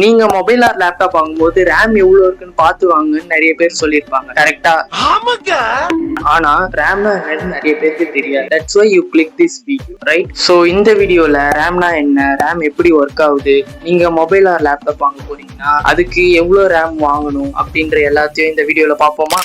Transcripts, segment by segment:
நீங்க mobile or laptop வாங்கும்போது RAM எவ்வளவு இருக்குன்னு பார்த்து வாங்குன்னு நிறைய பேர் சொல்லியிருப்பாங்க, கரெக்டா? ஆனா ரேம்னா என்னன்னு நிறைய பேருக்கு தெரியாது. That's why you click this video, right? So இந்த வீடியோல ரேம்னா என்ன, ரேம் எப்படி ஒர்க் ஆகுது, நீங்க மொபைல் ஆர் லேப்டாப் வாங்க போறீங்கன்னா அதுக்கு எவ்வளவு ரேம் வாங்கணும் அப்படின்ற எல்லாத்தையும் இந்த வீடியோல பார்ப்போமா?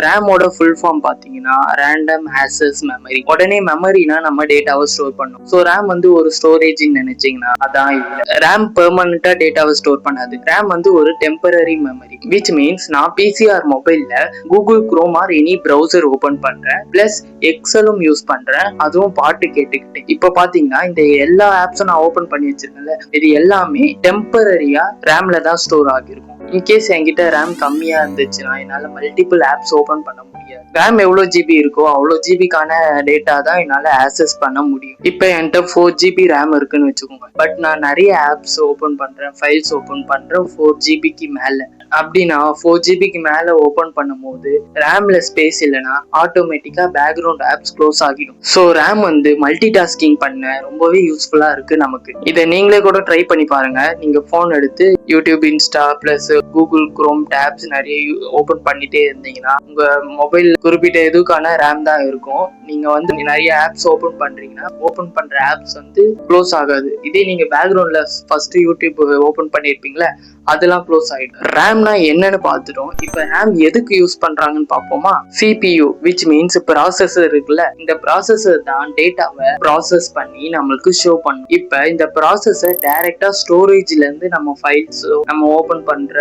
ரேமோட ஃபுல் ஃபார்ம் பாத்தீங்கன்னா ரேண்டம் ஆக்சஸ் மெமரி. உடனே மெமரினா நம்ம டேட்டாவை ஸ்டோர் பண்ணும். ஸோ ரேம் வந்து ஒரு ஸ்டோரேஜ் நினைச்சீங்கன்னா அதான் இல்லை. ரேம் பெர்மனண்டா டேட்டாவை ஸ்டோர் பண்ணாது. ரேம் வந்து ஒரு டெம்பரரி மெமரி, விச் மீன்ஸ் நான் பிசிஆர் மொபைல்ல Google chrome or any browser open பண்றேன், பிளஸ் எக்ஸலும் யூஸ் பண்றேன், அதுவும் பாட்டு கேட்டுக்கிட்டு. இப்ப பாத்தீங்கன்னா இந்த எல்லா ஆப்ஸும் நான் ஓபன் பண்ணி வச்சிருக்கேன்ல, இது எல்லாமே டெம்பரரியா ரேம்ல தான் ஸ்டோர் ஆகிருக்கும். இன்கேஸ் என்கிட்ட ரேம் கம்மியா இருந்துச்சுன்னா என்னால மல்டிபிள் ஆப்ஸ் ஓபன் பண்ண முடியாது. ரேம் எவ்வளவு ஜிபி இருக்கோ அவ்வளவு ஜிபிக்கான டேட்டா தான் என்னால ஆக்சஸ் பண்ண முடியும். இப்ப என்கிட்ட 4 GB ரேம் இருக்குன்னு வச்சுக்கோங்க. பட் நான் நிறைய ஆப்ஸ் ஓபன் பண்றேன், ஃபைல்ஸ் ஓபன் பண்றேன் 4 GB மேல. அப்படின்னா 4 GB மேல ஓபன் பண்ணும் போது ரேம்ல ஸ்பேஸ் இல்லைன்னா ஆட்டோமேட்டிக்கா பேக்ரவுண்ட் ஆப்ஸ் க்ளோஸ் ஆகிடும். ஸோ ரேம் வந்து மல்டி டாஸ்கிங் பண்ண ரொம்பவே யூஸ்ஃபுல்லா இருக்கு நமக்கு. இதை நீங்களே கூட ட்ரை பண்ணி பாருங்க. நீங்க போன் எடுத்து YouTube, Insta plus Google Chrome tabs நிறைய ஓபன் பண்ணிட்டே இருந்தீங்கன்னா உங்க மொபைல் குறிப்பிட்ட எதுக்கான ரேம் தான் இருக்கும். நீங்க வந்து நிறைய ஆப்ஸ் ஓபன் பண்றீங்கன்னா ஓபன் பண்ற ஆப்ஸ் வந்து க்ளோஸ் ஆகாது. இதே நீங்க பேக்ரவுண்ட்ல ஃபர்ஸ்ட் யூடியூப் ஓபன் பண்ணிருப்பீங்களா, அதெல்லாம் க்ளோஸ் ஆயிடும். ரேம்னா என்னன்னு பார்த்துட்டோம். இப்ப ரேம் எதுக்கு யூஸ் பண்றாங்கன்னு பார்ப்போமா? CPU which means ப்ராசஸர் இருக்குல்ல, இந்த ப்ராசஸர் தான் டேட்டாவை ப்ராசஸ் பண்ணி நம்மளுக்கு ஷோ பண்ணும். இப்ப இந்த ப்ராசஸர் டைரக்டா ஸ்டோரேஜ்ல இருந்து நம்ம ஃபைல்ஸ் நம்ம ஓபன் பண்ற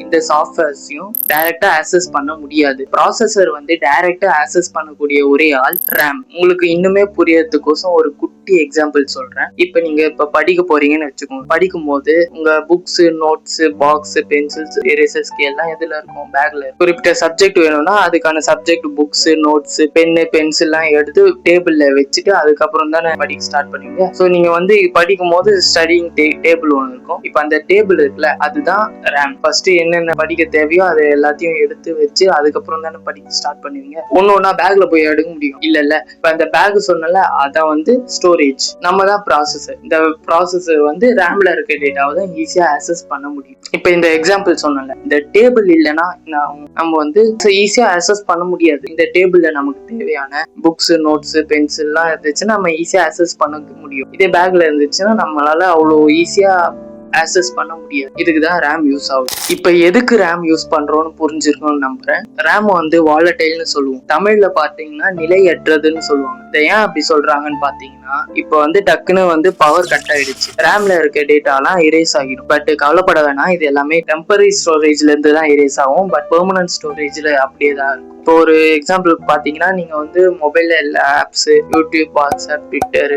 இந்த சாஃப்ட்வேர்ஸையும் டைரக்டா ஆக்சஸ் பண்ண முடியாது. ப்ராசஸர் வந்து டைரக்டா ஆக்சஸ் பண்ணக்கூடிய ஒரே ஆள் ரேம். உங்களுக்கு இன்னுமே புரியறதுக்கோசம் ஒரு குட்டி எக்ஸாம்பிள் சொல்றேன். இப்ப நீங்க படிக்க போறீங்கன்னு வச்சுக்கோங்க. படிக்கும் போது உங்க books, notes, box, pencils, eraser ஸ்கேல்லாம் எதுல இருக்கும்? பேக்ல. குறிப்பிட்ட சப்ஜெக்ட் வேணும்னா அதுக்கான subject books, notes, pen, pencil எல்லாம் எடுத்து டேபிள்ல வச்சுட்டு அதுக்கப்புறம் தானே படிக்க ஸ்டார்ட் பண்ணுவீங்க. ஸோ நீங்க வந்து படிக்கும் போது ஸ்டடிங் டேபிள் ஒன்று இருக்கும். இப்ப அந்த டேபிள் இருக்குல்ல, அதுதான் ரேம். ஃபர்ஸ்ட் என்னென்ன படிக்க தேவையோ அதை எல்லாத்தையும் எடுத்து வச்சு அதுக்கப்புறம் தானே படிக்க ஸ்டார்ட் பண்ணுவீங்க. ஒன்னா பேக்ல போய் எடுக்க முடியும் இல்ல. இப்ப அந்த பேக் சொன்னல, அதான் வந்து ஸ்டோரேஜ். நம்ம தான் ப்ராசஸர். இந்த ப்ராசஸர் வந்து ரேம்ல இருக்க டேட்டாவை தான் ஈஸியா ஆக்சஸ் பண்ண முடியும். இப்ப இந்த எக்ஸாம்பிள் சொன்னல, இந்த டேபிள் இல்லைன்னா நம்ம வந்து ஈஸியா ஆக்சஸ் பண்ண முடியாது. இந்த டேபிள்ல நமக்கு தேவையான புக்ஸ், நோட்ஸ், பென்சில் எல்லாம் இருந்துச்சுன்னா நம்ம ஈஸியா ஆக்சஸ் பண்ண முடியும். இதே பேக்ல இருந்துச்சுன்னா நம்மளால அவ்வளோ ஈஸியா ஆக்சஸ் பண்ண முடியாது. இதுக்குதான் ரேம் யூஸ் ஆகுது. இப்ப எதுக்கு ரேம் யூஸ் பண்றோம்னு புரிஞ்சிருக்கும்னு நம்புறேன். ரேம் வந்து வாலட்டைல்னு சொல்லுவோம். தமிழ்ல பாத்தீங்கன்னா நிலையற்றதுன்னு சொல்லுவாங்க. இதை ஏன் அப்படி சொல்றாங்கன்னு பாத்தீங்கன்னா, இப்ப வந்து டக்குன்னு வந்து பவர் கட் ஆயிடுச்சு, ரேம்ல இருக்க டேட்டாலாம் இரேஸ் ஆகிடும். பட் கவலைப்பட வேணாம், இது எல்லாமே டெம்பரரி ஸ்டோரேஜ்ல இருந்து தான் இரேஸ் ஆகும். பட் பெர்மனன்ட் ஸ்டோரேஜ்ல அப்படியே தான் இருக்கும். இப்போ ஒரு எக்ஸாம்பிள் பாத்தீங்கன்னா, நீங்க வந்து மொபைல்ல எல்லா apps, YouTube, WhatsApp, Twitter,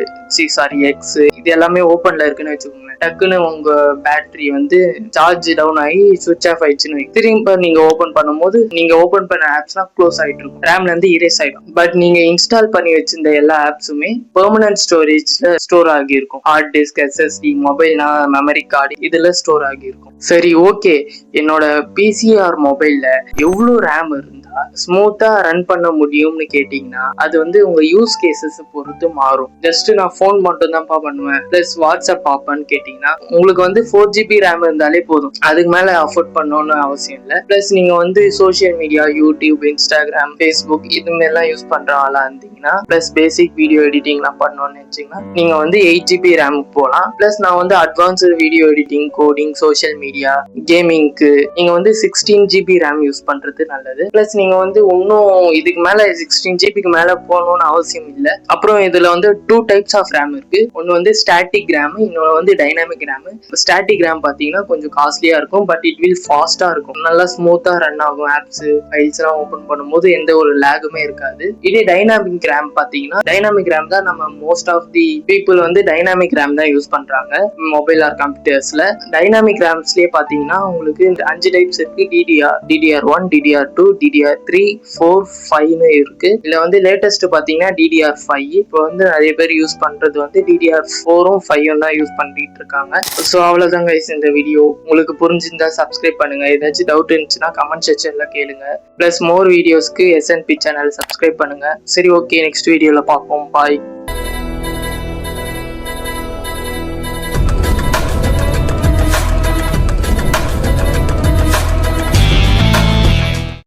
X இது எல்லாமே ஓபன்ல இருக்குன்னு வச்சுக்கோங்க. டக்குன்னு உங்க பேட்டரி வந்து சார்ஜ் டவுன் ஆகி சுவிட்ச் ஆஃப் ஆயிடுச்சுன்னு திரும்ப நீங்க ஓபன் பண்ணும்போது நீங்க ஓபன் பண்ண ஆப்ஸ்லாம் க்ளோஸ் ஆயிட்டு இருக்கும், ரேம்ல இருந்து இரேஸ் ஆயிடும். பட் நீங்க இன்ஸ்டால் பண்ணி வச்சிருந்த எல்லா ஆப்ஸுமே பெர்மனன்ட் ஸ்டோரேஜ்ல ஸ்டோர் ஆகி இருக்கும். ஹார்ட் டிஸ்க், SSD, மொபைல்னா மெமரி கார்டு, இதுல ஸ்டோர் ஆகி இருக்கும். சரி, ஓகே, என்னோட பிசிஆர் மொபைல்ல எவ்வளவு ரேம் இருந்தா ஸ்மூத்தா ரன் பண்ண முடியும்னு கேட்டீங்கன்னா, அது வந்து உங்க யூஸ் கேசஸ் பொறுத்து மாறும். ஜஸ்ட் நான் போன் மட்டும் தான் பண்ணுவேன் பிளஸ் வாட்ஸ்அப் பார்ப்பேன்னு கேட்டீங்கன்னா உங்களுக்கு வந்து 4 GB ரேம் இருந்தாலே போதும். அதுக்கு மேல அஃபோர்ட் பண்ணணும்னு அவசியம் இல்லை. பிளஸ் நீங்க வந்து social media, YouTube, Instagram, Facebook இது மாதிரிலாம் யூஸ் பண்ற ஆளா இருந்தீங்கன்னா, பிளஸ் பேசிக் வீடியோ எடிட்டிங்லாம் பண்ணணும்னு நினைச்சீங்கன்னா நீங்க வந்து 8 GB ரேமுக்கு போகலாம். பிளஸ் நான் வந்து advanced video editing, coding, social media, கேமிங்க்கு நீங்க வந்து 16 GB ரேம் யூஸ் பண்றது நல்லது. பிளஸ் நீங்க வந்து இன்னும் இதுக்கு மேல 16 GB மேல போகணும்னு அவசியம் இல்லை. அப்புறம் இதுல வந்து 2 டைப்ஸ் ஆஃப் ரேம் இருக்கு. ஒன்னு வந்து ஸ்டாட்டிக் ரேம், இன்னொன்று வந்து டைனாமிக் ரேம். ஸ்டாட்டிக் ரேம் பாத்தீங்கன்னா கொஞ்சம் காஸ்ட்லியா இருக்கும், பட் இட் வில் ஃபாஸ்டா இருக்கும். நல்லா ஸ்மூத்தா ரன் ஆகும். ஆப்ஸ், ஃபைல்ஸ் எல்லாம் ஓபன் பண்ணும்போது எந்த ஒரு லேகுமே இருக்காது. இதே டைனாமிக் ரேம் பாத்தீங்கன்னா, டைனாமிக் ரேம் தான் நம்ம மோஸ்ட் ஆஃப் தி பீப்புள் வந்து டைனாமிக் ரேம் தான் யூஸ் பண்றாங்க மொபைல் ஆர் கம்ப்யூட்டர்ஸ்ல. டைனாமிக் ரேம்ஸ்லயே பாத்தீங்கன்னா உங்களுக்கு 5 டைப்ஸ் இருக்கு. DDR1, DDR2, DDR3, 4, 5 இருக்கு. இதுல வந்து லேட்டஸ்ட் பாத்தீங்கன்னா DDR5. இப்போ வந்து நிறைய பேர் யூஸ் பண்றது வந்து DDR4ம் 5ம் தான் யூஸ் பண்ணிட்டு இருக்காங்க. ஸோ அவ்வளவுதான் கைஸ் இந்த வீடியோ. உங்களுக்கு புரிஞ்சிருந்தா சப்ஸ்கிரைப் பண்ணுங்க. ஏதாச்சும் டவுட் இருந்துச்சுன்னா கமெண்ட் செக்ஷன்ல கேளுங்க. பிளஸ் மோர் வீடியோஸ்க்கு SNP சேனல் சப்ஸ்கிரைப் பண்ணுங்க. சரி, ஓகே, நெக்ஸ்ட் வீடியோல பார்ப்போம். பாய்.